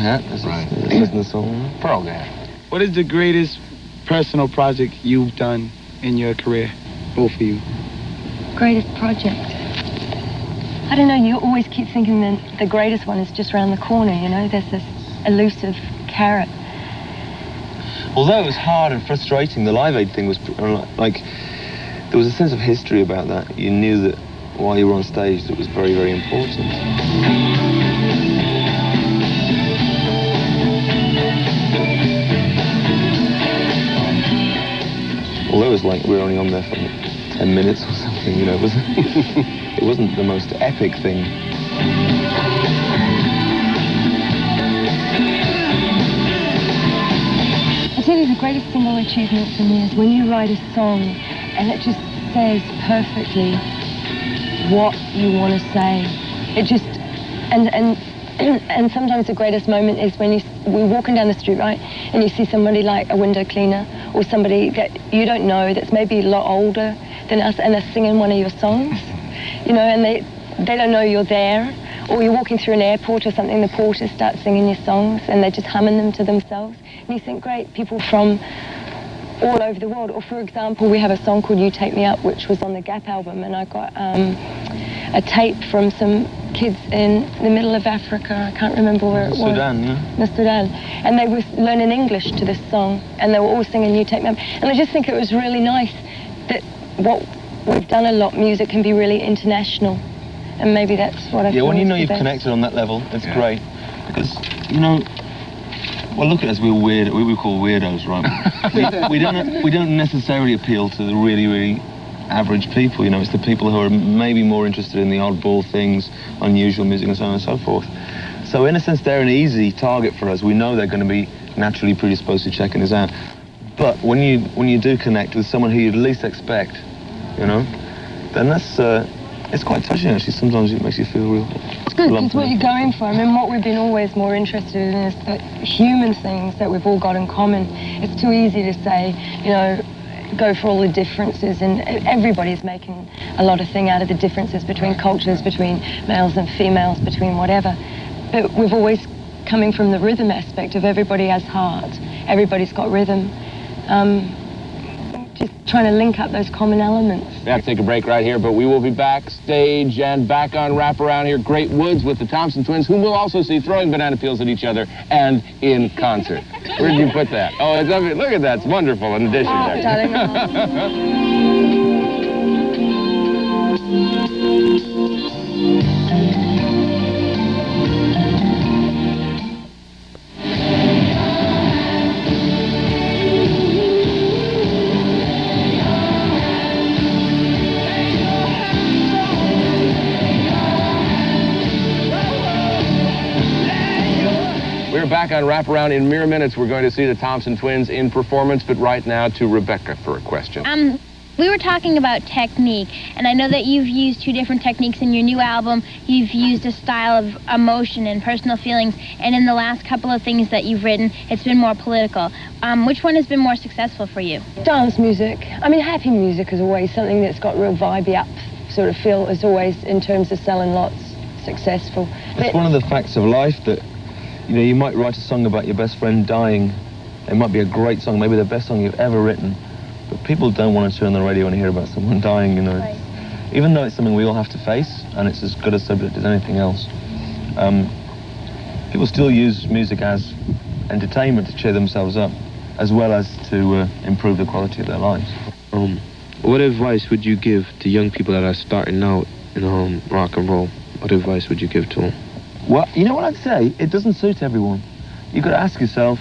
As it is in the song. Program. What is the greatest personal project you've done in your career? Both of you. Greatest project? I don't know, you always keep thinking that the greatest one is just around the corner, you know? There's this elusive carrot. Although it was hard and frustrating, the Live Aid thing was like, there was a sense of history about that. You knew that while you were on stage, that was very, very important. Although it was like we were only on there for 10 minutes or something, you know, it wasn't the most epic thing. I tell you, the greatest single achievement for me is when you write a song and it just says perfectly what you want to say. It just, and sometimes the greatest moment is when we're walking down the street, right, and you see somebody like a window cleaner or somebody that you don't know that's maybe a lot older than us and they're singing one of your songs, you know, and they don't know you're there. Or you're walking through an airport or something, the porters start singing your songs and they're just humming them to themselves. And you think, great, people from all over the world. Or for example, we have a song called You Take Me Up, which was on the Gap album, and I got a tape from some kids in the middle of Africa. I can't remember where it was. Sudan, yeah. The Sudan. And they were learning English to this song, and they were all singing You Take Me Up. And I just think it was really nice that what we've done a lot, music can be really international. And maybe that's what I feel. Yeah, when you know is the you've best. connected on that level, it's great. Because, you know, well, look at us, we're weird. We call weirdos, right? we don't necessarily appeal to the really, really average people. You know, it's the people who are maybe more interested in the oddball things, unusual music, and so on and so forth. So in a sense, they're an easy target for us. We know they're going to be naturally predisposed to checking us out. But when you do connect with someone who you'd least expect, you know, then that's. It's quite touching, actually. Sometimes it makes you feel real. It's good, because what you're going for, I mean, what we've been always more interested in is the human things that we've all got in common. It's too easy to say, you know, go for all the differences, and everybody's making a lot of thing out of the differences between cultures, between males and females, between whatever. But we've always coming from the rhythm aspect of everybody has heart, everybody's got rhythm. Just trying to link up those common elements. We have to take a break right here, but we will be backstage and back on Wraparound here. Great Woods with the Thompson twins, whom we'll also see throwing banana peels at each other and in concert. Where did you put that? Oh, it's up here. Look at that. It's wonderful in addition there. Darling. We're back on Wraparound. In mere minutes, we're going to see the Thompson twins in performance, but right now to Rebecca for a question. We were talking about technique, and I know that you've used two different techniques in your new album. You've used a style of emotion and personal feelings, and in the last couple of things that you've written, it's been more political. Which one has been more successful for you? Dance music. I mean, happy music is always something that's got real vibey up sort of feel, is always, in terms of selling lots, successful. It's one of the facts of life that, you know, you might write a song about your best friend dying. It might be a great song, maybe the best song you've ever written. But people don't want to turn on the radio and hear about someone dying, you know. Right. Even though it's something we all have to face, and it's as good a subject as anything else, people still use music as entertainment to cheer themselves up, as well as to improve the quality of their lives. What advice would you give to young people that are starting out in rock and roll? What advice would you give to them? Well, you know what I'd say? It doesn't suit everyone. You've got to ask yourself,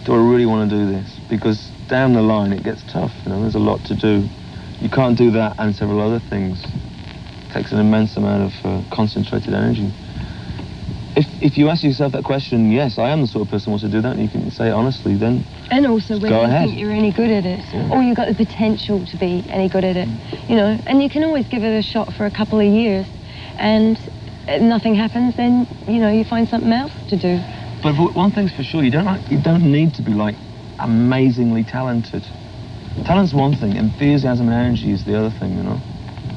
do I really want to do this? Because down the line it gets tough, you know, there's a lot to do. You can't do that and several other things. It takes an immense amount of concentrated energy. If you ask yourself that question, yes, I am the sort of person who wants to do that, and you can say it honestly, then and also when go you ahead. think you're any good at it, Yeah. or you've got the potential to be any good at it, you know, and you can always give it a shot for a couple of years, and if nothing happens, then, you know, you find something else to do. But one thing's for sure, you don't need to be, like, amazingly talented. Talent's one thing, enthusiasm and energy is the other thing, you know.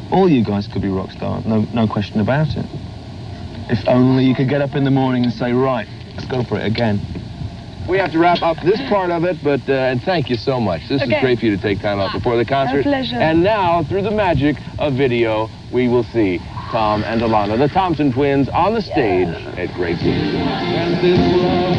All you guys could be rock stars, no question about it. If only you could get up in the morning and say, right, Let's go for it again. We have to wrap up this part of it, but and thank you so much. This is great for you to take time out before the concert. My pleasure. And now, through the magic of video, we will see Tom and Alannah, the Thompson twins, on the stage at Great Woods.